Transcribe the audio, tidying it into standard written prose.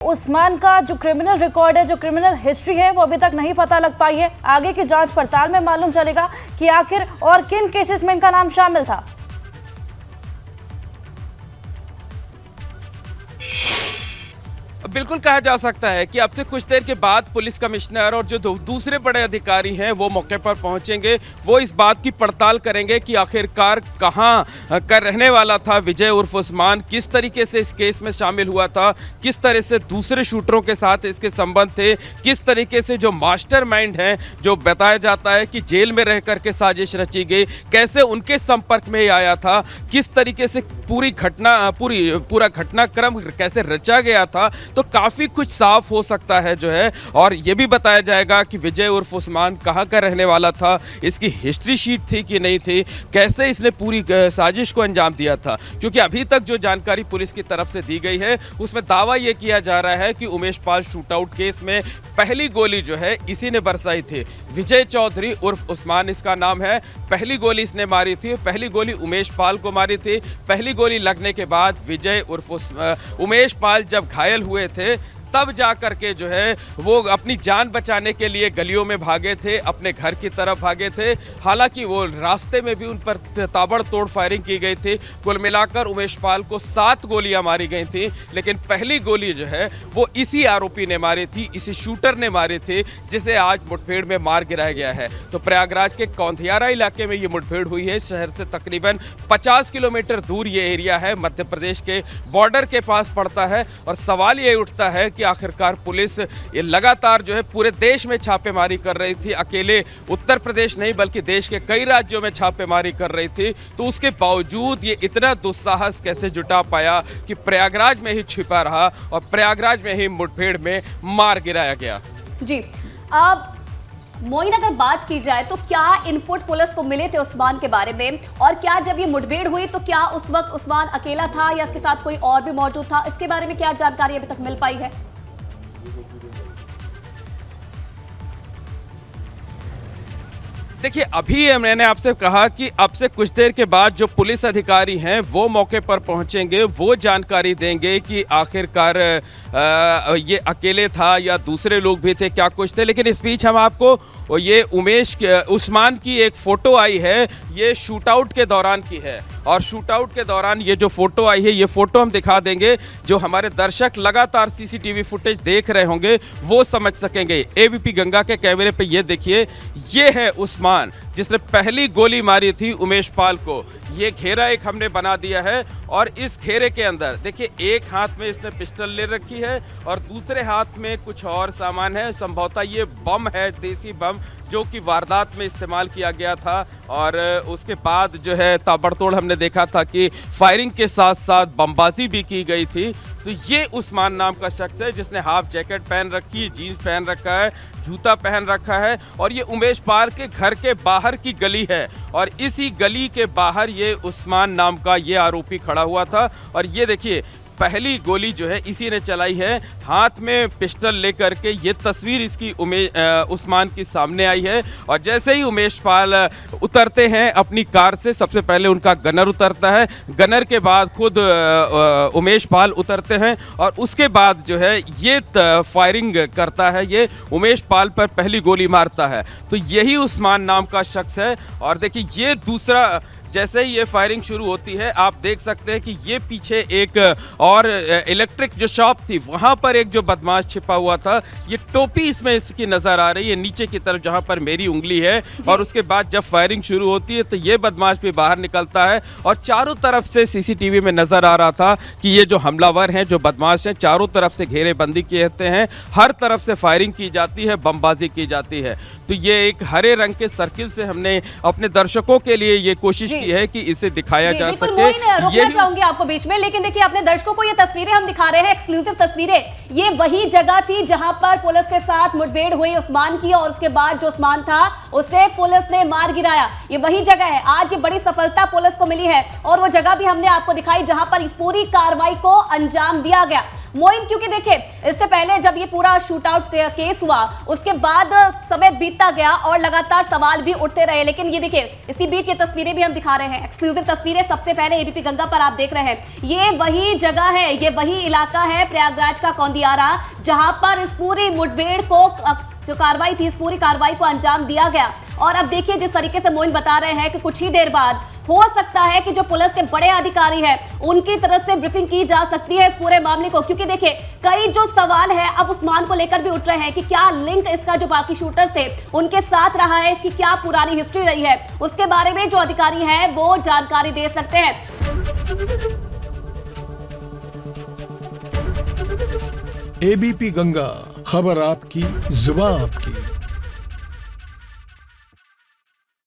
उस्मान का जो criminal record है, जो क्रिमिनल हिस्ट्री है, वो अभी तक नहीं पता लग पाई है। आगे की जांच पड़ताल में मालूम चलेगा कि आखिर और किन केसेस में इनका नाम शामिल था। बिल्कुल कहा जा सकता है कि अब से कुछ देर के बाद पुलिस कमिश्नर और जो दूसरे बड़े अधिकारी हैं वो मौके पर पहुंचेंगे। वो इस बात की पड़ताल करेंगे कि आखिरकार कहां का रहने वाला था विजय उर्फ उस्मान, किस तरीके से इस केस में शामिल हुआ था, किस तरह से दूसरे शूटरों के साथ इसके संबंध थे, किस तरीके से जो मास्टरमाइंड हैं, जो बताया जाता है कि जेल में रह करके साजिश रची गई, कैसे उनके संपर्क में आया था, किस तरीके से पूरा घटनाक्रम कैसे रचा गया था। तो काफ़ी कुछ साफ हो सकता है जो है। और ये भी बताया जाएगा कि विजय उर्फ उस्मान कहाँ का रहने वाला था, इसकी हिस्ट्री शीट थी कि नहीं थी, कैसे इसने पूरी साजिश को अंजाम दिया था। क्योंकि अभी तक जो जानकारी पुलिस की तरफ से दी गई है उसमें दावा ये किया जा रहा है कि उमेश पाल शूटआउट केस में पहली गोली जो है इसी ने बरसाई थी। विजय चौधरी उर्फ उस्मान इसका नाम है। पहली गोली इसने मारी थी, पहली गोली उमेश पाल को मारी थी। पहली गोली लगने के बाद विजय उर्फ उमेश पाल जब घायल हुए थे तब जा कर के जो है वो अपनी जान बचाने के लिए गलियों में भागे थे, अपने घर की तरफ भागे थे। हालांकि वो रास्ते में भी उन पर ताबड़तोड़ फायरिंग की गई थी। कुल मिलाकर उमेश पाल को 7 गोलियां मारी गई थी, लेकिन पहली गोली जो है वो इसी आरोपी ने मारी थी, इसी शूटर ने मारी थी, जिसे आज मुठभेड़ में मार गिराया गया है। तो प्रयागराज के कौंधियारा इलाके में ये मुठभेड़ हुई है। शहर से तकरीबन 50 किलोमीटर दूर ये एरिया है, मध्य प्रदेश के बॉर्डर के पास पड़ता है। और सवाल ये उठता है कि आखिरकार पुलिस ये लगातार जो है पूरे देश में छापेमारी कर रही थी, अकेले उत्तर प्रदेश नहीं बल्कि देश के कई राज्यों में छापेमारी कर रही थी, तो उसके बावजूद ये इतना दुस्साहस कैसे जुटा पाया कि प्रयागराज में ही छिपा रहा और प्रयागराज में ही मुठभेड़ में मार गिराया गया। जी, अब मोइन, अगर बात की जाए तो क्या इनपुट पुलिस को मिले थे उस्मान के बारे में, और क्या जब ये मुठभेड़ हुई तो क्या उस वक्त उस्मान अकेला था या इसके साथ कोई और भी मौजूद था? इसके बारे में क्या जानकारी अभी तक मिल पाई है? देखिए, अभी मैंने आपसे कहा कि अब से कुछ देर के बाद जो पुलिस अधिकारी हैं वो मौके पर पहुंचेंगे, वो जानकारी देंगे कि आखिरकार ये अकेले था या दूसरे लोग भी थे, क्या कुछ थे। लेकिन इस बीच हम आपको ये उस्मान की एक फ़ोटो आई है, ये शूटआउट के दौरान की है। और शूटआउट के दौरान ये जो फ़ोटो आई है, ये फ़ोटो हम दिखा देंगे। जो हमारे दर्शक लगातार सीसीटीवी फुटेज देख रहे होंगे वो समझ सकेंगे। एबीपी गंगा के कैमरे पे ये देखिए, ये है उस्मान जिसने पहली गोली मारी थी उमेश पाल को। ये घेरा एक हमने बना दिया है और इस घेरे के अंदर देखिए, एक हाथ में इसने पिस्टल ले रखी है और दूसरे हाथ में कुछ और सामान है। संभवतः ये बम है, देसी बम, जो कि वारदात में इस्तेमाल किया गया था। और उसके बाद जो है ताबड़तोड़ हमने देखा था कि फायरिंग के साथ साथ बमबाजी भी की गई थी। तो ये उस्मान नाम का शख्स है जिसने हाफ जैकेट पहन रखी है, जीन्स पहन रखा है, जूता पहन रखा है। और ये उमेश पाल के घर के बाहर की गली है और इसी गली के बाहर ये उस्मान नाम का ये आरोपी खड़ा हुआ था। और ये देखिए, पहली गोली जो है इसी ने चलाई है, हाथ में पिस्टल लेकर के। ये तस्वीर इसकी उस्मान की सामने आई है। और जैसे ही उमेश पाल उतरते हैं अपनी कार से, सबसे पहले उनका गनर उतरता है, गनर के बाद खुद उमेश पाल उतरते हैं और उसके बाद जो है ये फायरिंग करता है, ये उमेश पाल पर पहली गोली मारता है। तो यही उस्मान नाम का शख्स है। और देखिए, ये दूसरा, जैसे ही ये फायरिंग शुरू होती है आप देख सकते हैं कि ये पीछे एक और इलेक्ट्रिक जो शॉप थी वहाँ पर एक जो बदमाश छिपा हुआ था, ये टोपी इसमें इसकी नज़र आ रही है नीचे की तरफ जहाँ पर मेरी उंगली है। और उसके बाद जब फायरिंग शुरू होती है तो ये बदमाश भी बाहर निकलता है और चारों तरफ से सीसीटीवी में नज़र आ रहा था कि ये जो हमलावर हैं, जो बदमाश हैं, चारों तरफ से घेरेबंदी कहते हैं, हर तरफ से फायरिंग की जाती है, बमबाजी की जाती है। तो ये एक हरे रंग के सर्किल से हमने अपने दर्शकों के लिए ये कोशिश की है कि इसे दिखाया जा सके। रुकना चाहूंगी आपको बीच में, लेकिन देखिए अपने दर्शकों को ये तस्वीरें हम दिखा रहे हैं, एक्सक्लूसिव तस्वीरें। ये वही जगह थी जहां पर पुलिस के साथ मुठभेड़ हुई उस्मान की, और उसके बाद जो उस्मान था उसे पुलिस ने मार गिराया। ये वही जगह है, आज ये बड़ी सफलता पुलिस को मिली है। और वो जगह भी हमने आपको दिखाई जहां पर इस पूरी कार्रवाई को अंजाम दिया गया। मोइन, क्योंकि देखिए इससे पहले जब ये पूरा शूट आउट केस हुआ उसके बाद समय बीतता गया और लगातार सवाल भी उठते रहे, लेकिन ये देखिए इसी बीच ये तस्वीरें भी हम दिखा रहे हैं, एक्सक्लूसिव तस्वीरें सबसे पहले एबीपी गंगा पर आप देख रहे हैं। ये वही जगह है, ये वही इलाका है प्रयागराज का कौंदियारा, जहां पर इस पूरी मुठभेड़ को जो कार्रवाई थी, इस पूरी कार्रवाई को अंजाम दिया गया। और अब देखिए जिस तरीके से मोइन बता रहे हैं कि कुछ ही देर बाद हो सकता है कि जो पुलिस के बड़े अधिकारी हैं उनकी तरफ से ब्रीफिंग की जा सकती है इस पूरे मामले को, क्योंकि देखिए कई जो सवाल है अब उस्मान को लेकर भी उठ रहे हैं कि क्या लिंक इसका जो बाकी शूटर्स थे उनके साथ रहा है, इसकी क्या पुरानी हिस्ट्री रही है, उसके बारे में जो अधिकारी हैं वो जानकारी दे सकते हैं। एबीपी गंगा, खबर आपकी, जुबान आपकी।